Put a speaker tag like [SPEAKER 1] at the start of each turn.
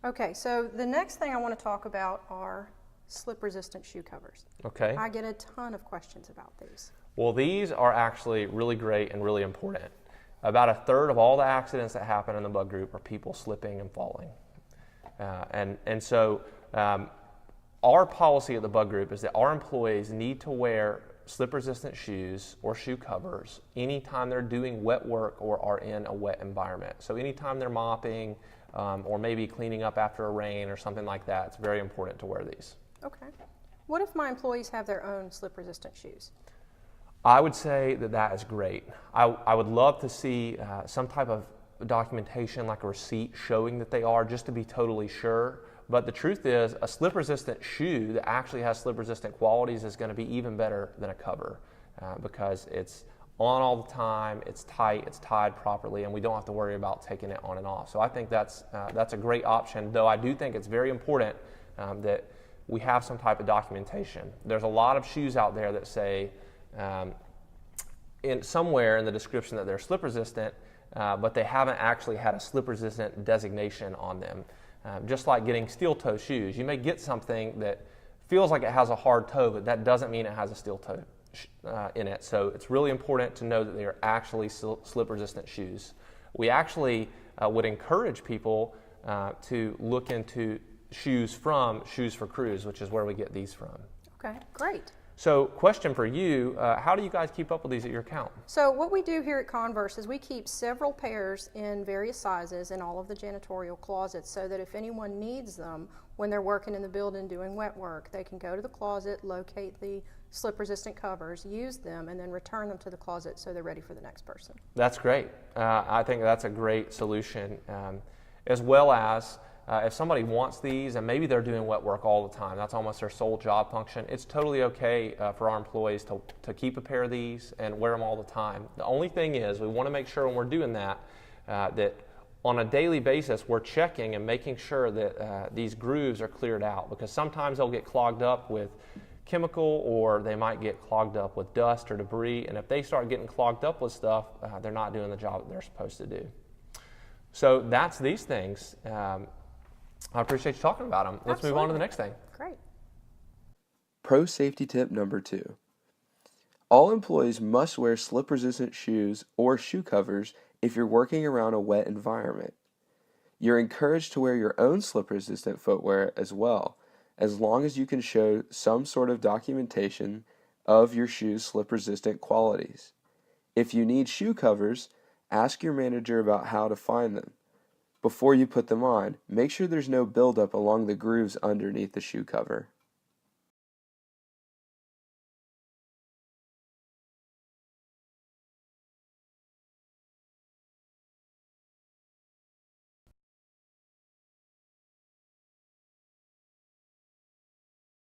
[SPEAKER 1] Okay, so the next thing I want to talk about are slip-resistant shoe covers.
[SPEAKER 2] Okay.
[SPEAKER 1] I get a ton of questions about these.
[SPEAKER 2] Well, these are actually really great and really important. About a third of all the accidents that happen in the bug group are people slipping and falling. So our policy at the bug group is that our employees need to wear slip-resistant shoes or shoe covers anytime they're doing wet work or are in a wet environment. So anytime they're mopping or maybe cleaning up after a rain or something like that, it's very important to wear these.
[SPEAKER 1] Okay. What if my employees have their own slip-resistant shoes?
[SPEAKER 2] I would say that that is great. I would love to see some type of documentation, like a receipt showing that they are, just to be totally sure. But the truth is, a slip-resistant shoe that actually has slip-resistant qualities is going to be even better than a cover because it's on all the time, it's tight, it's tied properly, and we don't have to worry about taking it on and off. So I think that's a great option, though I do think it's very important that we have some type of documentation. There's a lot of shoes out there that say somewhere in the description that they're slip-resistant, but they haven't actually had a slip-resistant designation on them. Just like getting steel-toe shoes. You may get something that feels like it has a hard toe, but that doesn't mean it has a steel toe in it. So it's really important to know that they are actually slip-resistant shoes. We actually would encourage people to look into shoes from Shoes for Crews, which is where we get these from.
[SPEAKER 1] Okay, great.
[SPEAKER 2] So question for you, how do you guys keep up with these at your account?
[SPEAKER 1] So what we do here at Converse is we keep several pairs in various sizes in all of the janitorial closets so that if anyone needs them when they're working in the building doing wet work, they can go to the closet, locate the slip-resistant covers, use them, and then return them to the closet so they're ready for the next person.
[SPEAKER 2] That's great. I think that's a great solution, as well as if somebody wants these and maybe they're doing wet work all the time, that's almost their sole job function, it's totally okay for our employees to keep a pair of these and wear them all the time. The only thing is we want to make sure when we're doing that, that on a daily basis we're checking and making sure that these grooves are cleared out, because sometimes they'll get clogged up with chemical or they might get clogged up with dust or debris, and if they start getting clogged up with stuff, they're not doing the job that they're supposed to do. So that's these things. I appreciate you talking about them. Let's move on to the next thing.
[SPEAKER 1] Great.
[SPEAKER 3] Pro safety tip number 2. All employees must wear slip-resistant shoes or shoe covers if you're working around a wet environment. You're encouraged to wear your own slip-resistant footwear as well, as long as you can show some sort of documentation of your shoe's slip-resistant qualities. If you need shoe covers, ask your manager about how to find them. Before you put them on, make sure there's no buildup along the grooves underneath the shoe cover.